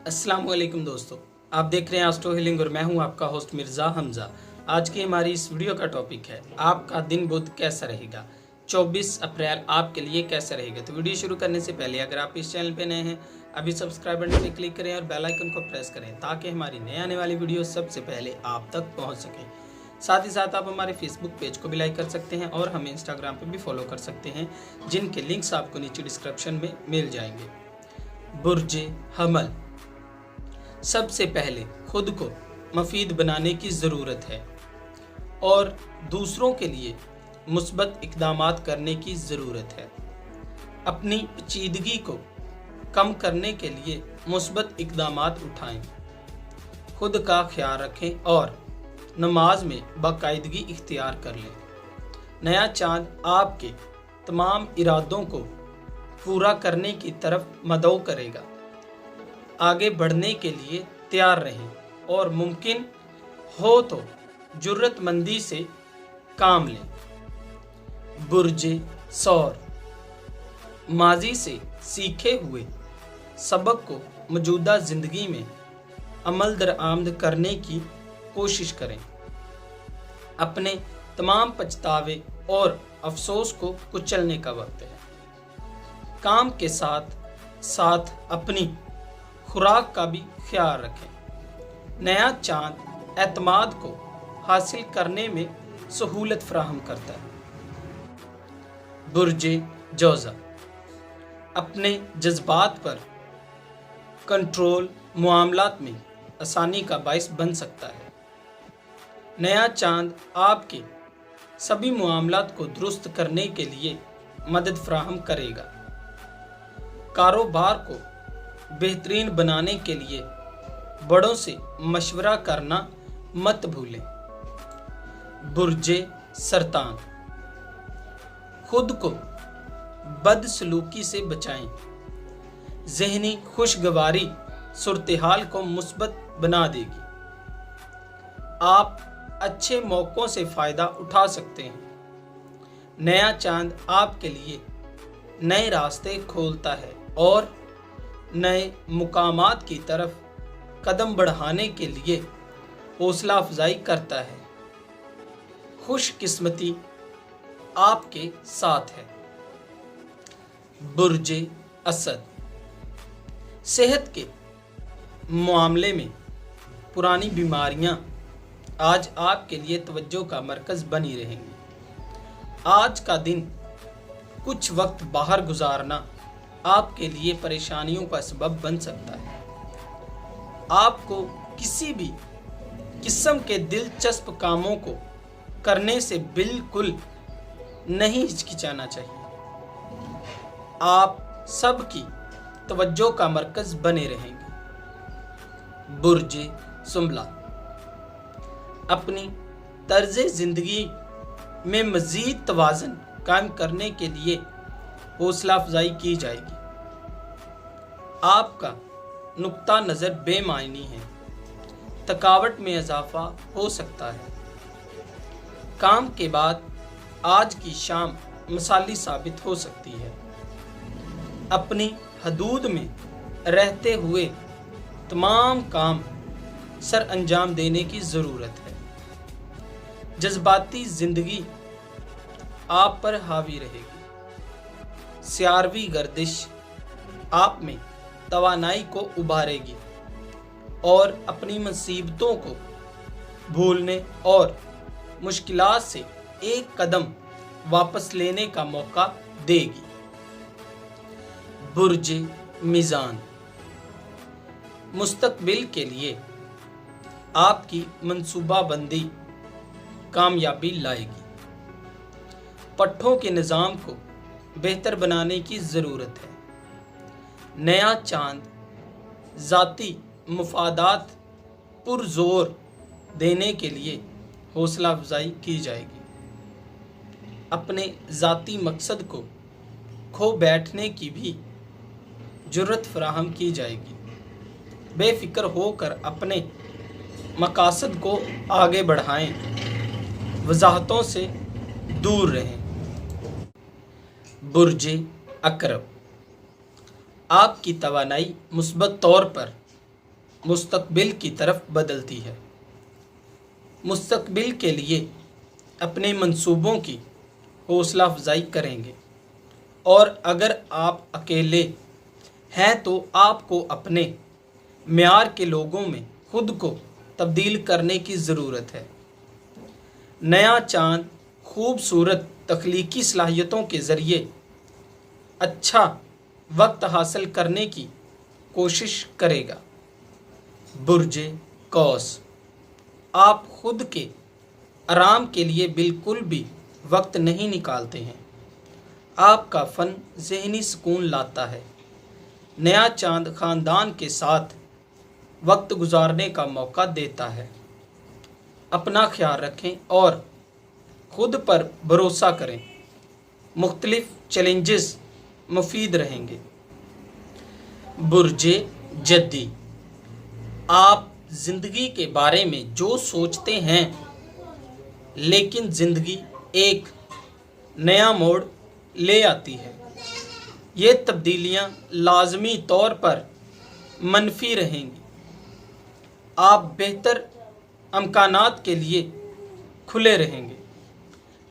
अस्सलाम वालेकुम दोस्तों, आप देख रहे हैं एस्ट्रो हीलिंग और मैं हूं आपका होस्ट मिर्ज़ा हमज़ा। आज की हमारी इस वीडियो का टॉपिक है आपका दिन बुध कैसा रहेगा, 24 अप्रैल आपके लिए कैसा रहेगा। तो वीडियो शुरू करने से पहले अगर आप इस चैनल पे नए हैं अभी सब्सक्राइब बटन पर क्लिक करें और बेल आइकन को प्रेस करें ताकि हमारी नए आने वाली वीडियो सबसे पहले आप तक पहुँच सकें। साथ ही साथ आप हमारे फेसबुक पेज को भी लाइक कर सकते हैं और हमें इंस्टाग्राम पर भी फॉलो कर सकते हैं, जिनके लिंक्स आपको नीचे डिस्क्रिप्शन में मिल जाएंगे। बुर्ज हमल, सबसे पहले खुद को मुफीद बनाने की ज़रूरत है और दूसरों के लिए मुस्बत इक़दामात करने की ज़रूरत है। अपनी पेचीदगी को कम करने के लिए मुस्बत इक़दामात उठाएं, खुद का ख्याल रखें और नमाज में बाकायदगी इख्तियार कर लें। नया चांद आपके तमाम इरादों को पूरा करने की तरफ मदऊ करेगा। आगे बढ़ने के लिए तैयार रहें और मुमकिन हो तो जुर्रतमंदी से काम लें। बुर्ज सौर, माजी से सीखे हुए सबक को मौजूदा ज़िंदगी में अमल दरामद करने की कोशिश करें। अपने तमाम पछतावे और अफसोस को कुचलने का वक्त है। काम के साथ साथ अपनी खुराक का भी ख्याल रखें। नया चांद एतमाद को हासिल करने में सहूलत फराहम करता है। बुर्ज जोज़ा, अपने जज्बात पर कंट्रोल मामलात में आसानी का बाइस बन सकता है। नया चांद आपके सभी मामलात को दुरुस्त करने के लिए मदद फराहम करेगा। कारोबार को बेहतरीन बनाने के लिए बड़ों से मशवरा करना मत भूलें। बुर्ज सरतान, खुद को बदसलूकी से बचाएं। ज़हनी खुशगवारी सूरत-ए-हाल को मुस्बत बना देगी। आप अच्छे मौक़ों से फ़ायदा उठा सकते हैं। नया चांद आपके लिए नए रास्ते खोलता है और नए मुकामात की तरफ कदम बढ़ाने के लिए हौसला अफजाई करता है। खुशकिस्मती आपके साथ है। बुर्ज असद, सेहत के मामले में पुरानी बीमारियां आज आपके लिए तवज्जो का मरकज़ बनी रहेंगी। आज का दिन कुछ वक्त बाहर गुजारना आपके लिए परेशानियों का सबब बन सकता है। आपको किसी भी किस्म के दिलचस्प कामों को करने से बिल्कुल नहीं हिचकिचाना चाहिए। आप सबकी तवज्जो का मरकज़ बने रहेंगे। बुर्ज सुंबला, अपनी तर्ज ज़िंदगी में मज़ीद तवाज़न कायम करने के लिए हौसला अफजाई की जाएगी। आपका नुक्ता नज़र बेमायनी है। थकावट में इजाफा हो सकता है। काम के बाद आज की शाम मिसाली साबित हो सकती है। अपनी हदूद में रहते हुए तमाम काम सर अंजाम देने की ज़रूरत है। जज्बाती ज़िंदगी आप पर हावी रहेगी। सियारवी गर्दिश आप में तवानाई को उभारेगी और अपनी मुसीबतों को भूलने और मुश्किलात से एक कदम वापस लेने का मौका देगी। बुर्ज मीज़ान, मुस्तकबिल के लिए आपकी मंसूबाबंदी कामयाबी लाएगी। पट्ठों के निज़ाम को बेहतर बनाने की ज़रूरत है। नया चांद ज़ाती मुफादात पुरज़ोर देने के लिए हौसला अफजाई की जाएगी। अपने ज़ाती मकसद को खो बैठने की भी जुर्रत फराहम की जाएगी। बेफिक्र होकर अपने मकासद को आगे बढ़ाएं। वजाहतों से दूर रहें। बुर्ज अकरब, आपकी तवानाई मुस्बत तौर पर मुस्तकबिल की तरफ बदलती है। मुस्तकबिल के लिए अपने मंसूबों की हौसला अफजाई करेंगे, और अगर आप अकेले हैं तो आपको अपने म्यार के लोगों में खुद को तब्दील करने की ज़रूरत है। नया चांद खूबसूरत तख्लीकी सलाहियतों के ज़रिए अच्छा वक्त हासिल करने की कोशिश करेगा। बुर्ज कौस, आप खुद के आराम के लिए बिल्कुल भी वक्त नहीं निकालते हैं। आपका फ़न ज़हनी सुकून लाता है। नया चांद ख़ानदान के साथ वक्त गुजारने का मौका देता है। अपना ख्याल रखें और खुद पर भरोसा करें। मुख्तलिफ चैलेंजेस मुफीद रहेंगे। बुर्ज जद्दी, आप ज़िंदगी के बारे में जो सोचते हैं, लेकिन ज़िंदगी एक नया मोड़ ले आती है। ये तब्दीलियाँ लाजमी तौर पर मनफी रहेंगी। आप बेहतर अमकानात के लिए खुले रहेंगे।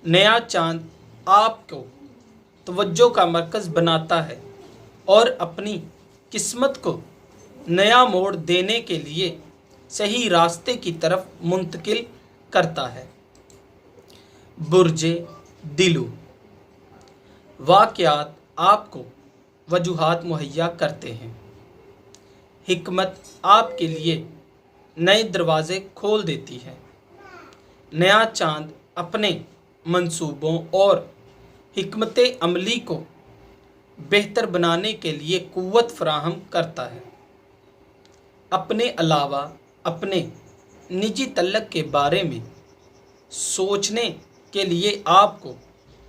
नया चांद आपको तवज्जो का मरकज़ बनाता है और अपनी किस्मत को नया मोड़ देने के लिए सही रास्ते की तरफ मुंतकिल करता है। बुर्ज दिलू, वाक़यात आपको वजूहात मुहैया करते हैं। हिकमत आपके लिए नए दरवाज़े खोल देती है। नया चांद अपने मंसूबों और हिकमत अमली को बेहतर बनाने के लिए कुव्वत फराहम करता है। अपने अलावा अपने निजी तल्लक के बारे में सोचने के लिए आपको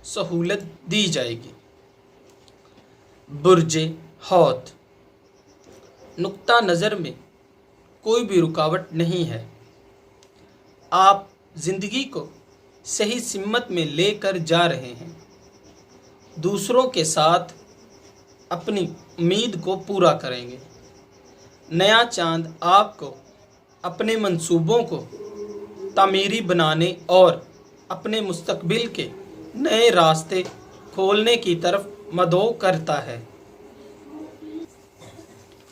सहूलत दी जाएगी। बुर्ज हौत, नुक्ता नज़र में कोई भी रुकावट नहीं है। आप ज़िंदगी को सही सिमत में लेकर जा रहे हैं। दूसरों के साथ अपनी उम्मीद को पूरा करेंगे। नया चांद आपको अपने मंसूबों को तामीरी बनाने और अपने मुस्तकबिल के नए रास्ते खोलने की तरफ मदऊ करता है।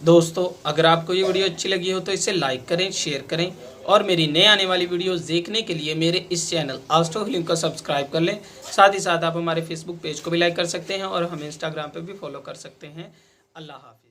दोस्तों, अगर आपको ये वीडियो अच्छी लगी हो तो इसे लाइक करें, शेयर करें, और मेरी नए आने वाली वीडियोस देखने के लिए मेरे इस चैनल आस्ट्रो हीलिंग को सब्सक्राइब कर लें। साथ ही साथ आप हमारे फेसबुक पेज को भी लाइक कर सकते हैं और हमें इंस्टाग्राम पे भी फॉलो कर सकते हैं। अल्लाह हाफिज़।